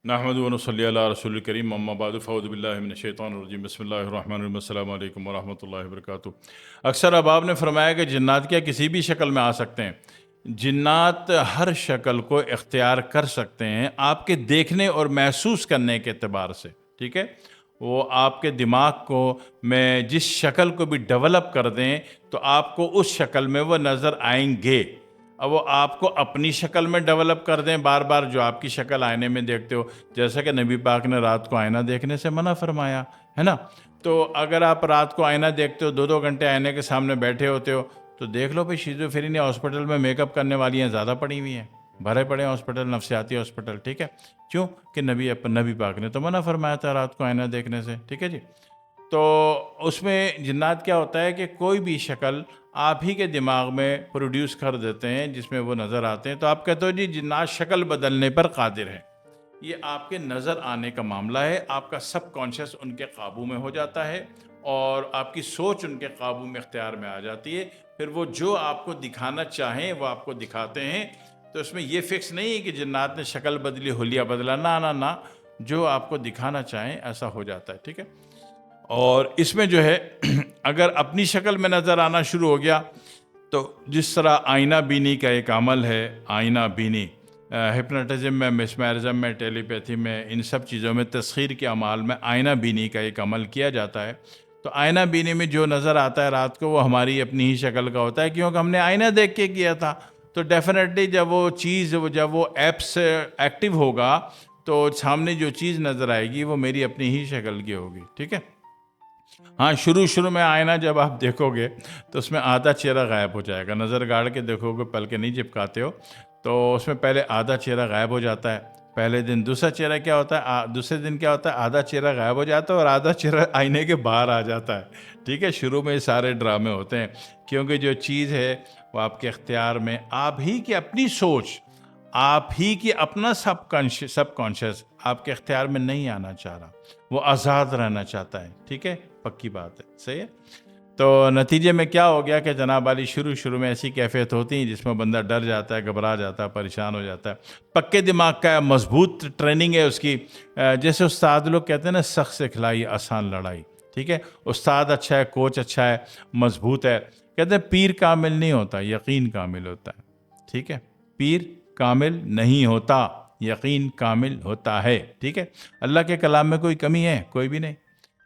نحمد و نصلی علی رسول الکریم اما بعد فاعوذ باللہ من الشیطان الرجیم بسم اللہ الرحمن الرحیم السلام علیکم ورحمۃ اللہ وبرکاتہ۔ اکثر احباب نے فرمایا کہ جنات کیا کسی بھی شکل میں آ سکتے ہیں؟ جنات ہر شکل کو اختیار کر سکتے ہیں آپ کے دیکھنے اور محسوس کرنے کے اعتبار سے، ٹھیک ہے؟ وہ آپ کے دماغ کو میں جس شکل کو بھی ڈیولپ کر دیں تو آپ کو اس شکل میں وہ نظر آئیں گے۔ اب وہ آپ کو اپنی شکل میں ڈیولپ کر دیں بار بار، جو آپ کی شکل آئینے میں دیکھتے ہو، جیسا کہ نبی پاک نے رات کو آئینہ دیکھنے سے منع فرمایا ہے نا۔ تو اگر آپ رات کو آئینہ دیکھتے ہو، 2 گھنٹے آئینے کے سامنے بیٹھے ہوتے ہو، تو دیکھ لو بھائی شیزوفرینیا ہاسپٹل میں میک اپ کرنے والی ہیں زیادہ پڑی ہوئی ہیں، بھرے پڑے ہیں ہاسپٹل، نفسیاتی ہاسپٹل، ٹھیک ہے؟ کیوں کہ نبی پاک نے تو منع فرمایا تھا رات کو آئینہ دیکھنے سے، ٹھیک ہے جی۔ تو اس میں جنات کیا ہوتا ہے کہ کوئی بھی شکل آپ ہی کے دماغ میں پروڈیوس کر دیتے ہیں جس میں وہ نظر آتے ہیں، تو آپ کہتے ہو جی جنات شکل بدلنے پر قادر ہیں۔ یہ آپ کے نظر آنے کا معاملہ ہے، آپ کا سب کانشیس ان کے قابو میں ہو جاتا ہے اور آپ کی سوچ ان کے قابو میں اختیار میں آ جاتی ہے، پھر وہ جو آپ کو دکھانا چاہیں وہ آپ کو دکھاتے ہیں۔ تو اس میں یہ فکس نہیں ہے کہ جنات نے شکل بدلی، حلیہ بدلا، نہ، جو آپ کو دکھانا چاہیں ایسا ہو جاتا ہے، ٹھیک ہے؟ اور اس میں جو ہے اگر اپنی شکل میں نظر آنا شروع ہو گیا تو جس طرح آئینہ بینی کا ایک عمل ہے، آئینہ بینی ہپنوٹزم میں، میسمرزم میں، ٹیلی پیتھی میں، ان سب چیزوں میں تسخیر کے اعمال میں آئینہ بینی کا ایک عمل کیا جاتا ہے۔ تو آئینہ بینی میں جو نظر آتا ہے رات کو وہ ہماری اپنی ہی شکل کا ہوتا ہے، کیونکہ ہم نے آئینہ دیکھ کے کیا تھا۔ تو ڈیفینیٹلی جب وہ ایپس ایکٹیو ہوگا تو سامنے جو چیز نظر آئے گی وہ میری اپنی ہی شکل کی ہوگی، ٹھیک ہے؟ ہاں، شروع میں آئینہ جب آپ دیکھو گے تو اس میں آدھا چہرہ غائب ہو جائے گا، نظر گاڑ کے دیکھو گے، پلکیں نہیں چپکاتے ہو تو اس میں پہلے آدھا چہرہ غائب ہو جاتا ہے پہلے دن۔ دوسرا چہرہ کیا ہوتا ہے؟ دوسرے دن کیا ہوتا ہے؟ آدھا چہرہ غائب ہو جاتا ہے اور آدھا چہرہ آئینے کے باہر آ جاتا ہے، ٹھیک ہے؟ شروع میں یہ سارے ڈرامے ہوتے ہیں، کیونکہ جو چیز ہے وہ آپ کے اختیار میں، آپ ہی کی اپنی سوچ، آپ ہی کی اپنا سب کانشیس آپ کے اختیار میں نہیں آنا چاہ رہا، وہ آزاد رہنا چاہتا ہے، ٹھیک ہے؟ پکی بات ہے، صحیح ہے؟ تو نتیجے میں کیا ہو گیا کہ جناب علی شروع میں ایسی کیفیت ہوتی ہیں جس میں بندہ ڈر جاتا ہے، گھبرا جاتا ہے، پریشان ہو جاتا ہے، پکے دماغ کا مضبوط ٹریننگ ہے اس کی۔ جیسے استاد لوگ کہتے ہیں نا، سخت سے کھلائی آسان لڑائی، ٹھیک ہے؟ استاد اچھا ہے، کوچ اچھا ہے، مضبوط ہے، کہتے ہیں پیر کامل نہیں ہوتا، یقین کامل ہوتا ہے، ٹھیک ہے؟ پیر کامل نہیں ہوتا، یقین کامل ہوتا ہے، ٹھیک ہے؟ اللہ کے کلام میں کوئی کمی ہے؟ کوئی بھی نہیں۔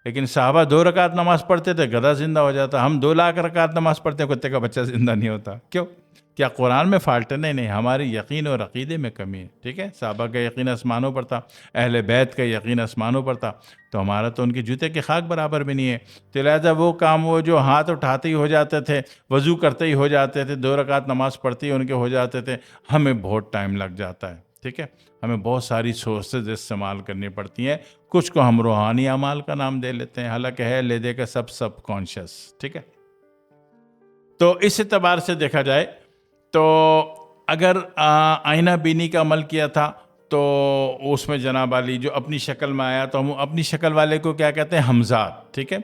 لیکن صحابہ 2 رکعت نماز پڑھتے تھے، گدھا زندہ ہو جاتا۔ ہم 2 لاکھ رکعت نماز پڑھتے ہیں، کتے کا بچہ زندہ نہیں ہوتا۔ کیوں؟ کیا قرآن میں فالٹ ہے؟ نہیں، ہماری یقین اور عقیدے میں کمی ہے، ٹھیک ہے؟ صحابہ کا یقین آسمانوں پر تھا، اہل بیت کا یقین آسمانوں پر تھا، تو ہمارا تو ان کے جوتے کے خاک برابر بھی نہیں ہے۔ تو لہٰذا وہ کام، وہ جو ہاتھ اٹھاتے ہی ہو جاتے تھے، وضو کرتے ہی ہو جاتے تھے، 2 رکعت نماز پڑھتے ہی ان کے ہو جاتے تھے، ہمیں بہت ٹائم لگ جاتا ہے، ٹھیک ہے؟ ہمیں بہت ساری سورسز استعمال کرنی پڑتی ہیں، کچھ کو ہم روحانی اعمال کا نام دے لیتے ہیں، حالانکہ ہے لے دے کا سب کانشیس، ٹھیک ہے؟ تو اس اعتبار سے دیکھا جائے تو اگر آئینہ بینی کا عمل کیا تھا تو اس میں جناب علی جو اپنی شکل میں آیا تو ہم اپنی شکل والے کو کیا کہتے ہیں؟ ہمزاد، ٹھیک ہے؟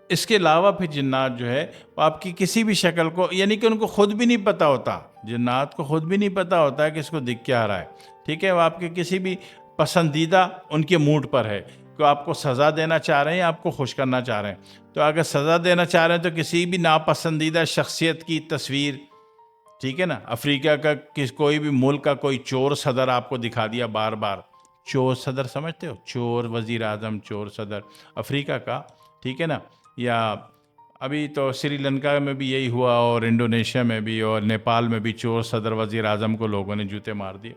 اس کے علاوہ پھر جنات جو ہے وہ آپ کی کسی بھی شکل کو، یعنی کہ ان کو خود بھی نہیں پتہ ہوتا، جنات کو خود بھی نہیں پتہ ہوتا ہے کہ اس کو دکھ کیا رہا ہے، ٹھیک ہے؟ وہ آپ کے کسی بھی پسندیدہ ان کے موڈ پر ہے کہ آپ کو سزا دینا چاہ رہے ہیں، آپ کو خوش کرنا چاہ رہے ہیں۔ تو اگر سزا دینا چاہ رہے ہیں تو کسی بھی ناپسندیدہ شخصیت کی تصویر، ٹھیک ہے نا، افریقہ کا کوئی بھی ملک کا کوئی چور صدر آپ کو دکھا دیا بار بار، چور صدر سمجھتے ہو؟ چور وزیر اعظم، چور صدر افریقہ کا، ٹھیک ہے نا؟ یا ابھی تو سری لنکا میں بھی یہی ہوا، اور انڈونیشیا میں بھی، اور نیپال میں بھی چور صدر وزیر اعظم کو لوگوں نے جوتے مار دیے۔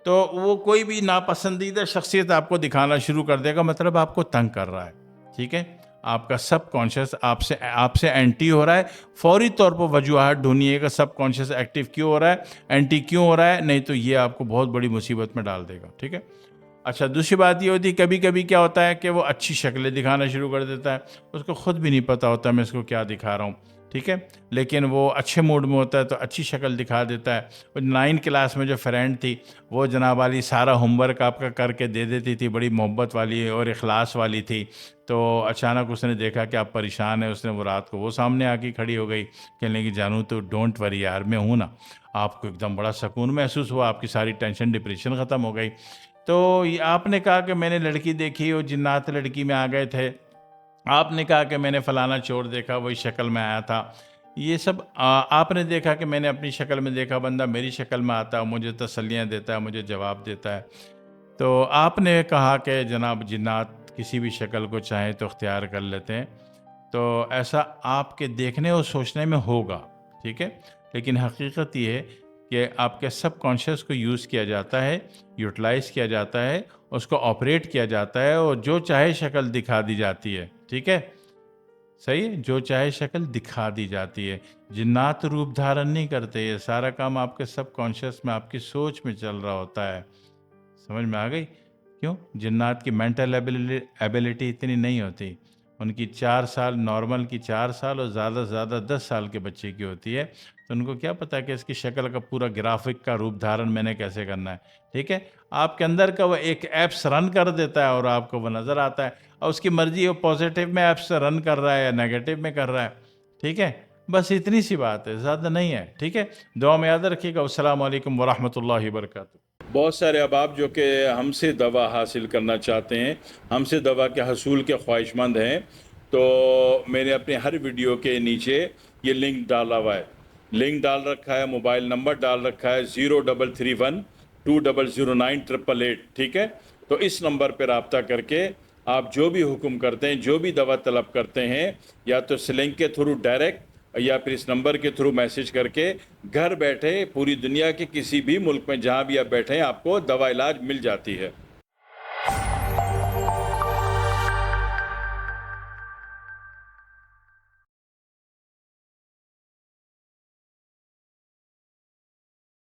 تو وہ کوئی بھی ناپسندیدہ شخصیت آپ کو دکھانا شروع کر دے گا، مطلب آپ کو تنگ کر رہا ہے، ٹھیک ہے؟ آپ کا سب کانشیس آپ سے اینٹی ہو رہا ہے، فوری طور پر وجوہات ڈھونڈیے گا سب کانشیس ایکٹیو کیوں ہو رہا ہے، اینٹی کیوں ہو رہا ہے، نہیں تو یہ آپ کو بہت بڑی مصیبت میں ڈال دے گا، ٹھیک ہے؟ اچھا، دوسری بات یہ ہوتی ہے کبھی کبھی کیا ہوتا ہے کہ وہ اچھی شکلیں دکھانا شروع کر دیتا ہے، اس کو خود بھی نہیں پتہ ہوتا میں اس کو کیا دکھا رہا ہوں، ٹھیک ہے؟ لیکن وہ اچھے موڈ میں ہوتا ہے تو اچھی شکل دکھا دیتا ہے۔ وہ 9 کلاس میں جو فرینڈ تھی وہ جناب علی سارا ہوم ورک آپ کا کر کے دے دیتی تھی، بڑی محبت والی اور اخلاص والی تھی، تو اچانک اس نے دیکھا کہ آپ پریشان ہیں، اس نے وہ رات کو وہ سامنے آ کے کھڑی ہو گئی، کہنے لگی جانو تو ڈونٹ وری یار، میں ہوں نا۔ آپ کو ایک دم بڑا سکون محسوس ہوا، آپ کی ساری ٹینشن ڈپریشن ختم ہو گئی۔ تو آپ نے کہا کہ میں نے لڑکی دیکھی اور جنات لڑکی میں آ گئے تھے، آپ نے کہا کہ میں نے فلانا چور دیکھا وہی شکل میں آیا تھا، یہ سب آپ نے دیکھا کہ میں نے اپنی شکل میں دیکھا بندہ میری شکل میں آتا ہے، مجھے تسلیاں دیتا ہے، مجھے جواب دیتا ہے، تو آپ نے کہا کہ جناب جنات کسی بھی شکل کو چاہیں تو اختیار کر لیتے ہیں، تو ایسا آپ کے دیکھنے اور سوچنے میں ہوگا، ٹھیک ہے، لیکن حقیقت یہ ہے کہ آپ کے سب کانشیس کو یوز کیا جاتا ہے، یوٹیلائز کیا جاتا ہے، اس کو آپریٹ کیا جاتا ہے، اور جو چاہے شکل دکھا دی جاتی ہے، ٹھیک ہے، صحیح ہے، جو چاہے شکل دکھا دی جاتی ہے، جنات روپ دھارن نہیں کرتے، یہ سارا کام آپ کے سب کانشیس میں، آپ کی سوچ میں چل رہا ہوتا ہے، سمجھ میں آ گئی؟ کیوں؟ جنات کی مینٹل ایبیلٹی اتنی نہیں ہوتی، ان کی 4 سال، نارمل کی 4 سال اور زیادہ سے زیادہ 10 سال کے بچے کی ہوتی ہے، تو ان کو کیا پتا کہ اس کی شکل کا پورا گرافک کا روپ دھارن میں نے کیسے کرنا ہے، ٹھیک ہے، آپ کے اندر کا وہ ایک ایپس رن کر دیتا ہے اور آپ کو وہ نظر آتا ہے، اور اس کی مرضی وہ پازیٹیو میں ایپس رن کر رہا ہے یا نیگیٹو میں کر رہا ہے، ٹھیک ہے، بس اتنی سی بات ہے، زیادہ نہیں ہے، ٹھیک ہے، دعا میں یاد رکھیے گا۔ السلام علیکم ورحمۃ اللہ وبرکاتہ۔ بہت سارے احباب جو کہ ہم سے دوا حاصل کرنا چاہتے ہیں، ہم سے دوا کے حصول کے خواہش مند ہیں، تو میں نے اپنے ہر ویڈیو کے نیچے یہ لنک ڈالا ہوا ہے، لنک ڈال رکھا ہے، موبائل نمبر ڈال رکھا ہے 033120098888، ٹھیک ہے، تو اس نمبر پہ رابطہ کر کے آپ جو بھی حکم کرتے ہیں، جو بھی دوا طلب کرتے ہیں، یا تو اس لنک کے تھرو ڈائریکٹ یا پھر اس نمبر کے تھرو میسج کر کے گھر بیٹھے پوری دنیا کے کسی بھی ملک میں جہاں بھی آپ بیٹھے ہیں آپ کو دوا علاج مل جاتی ہے۔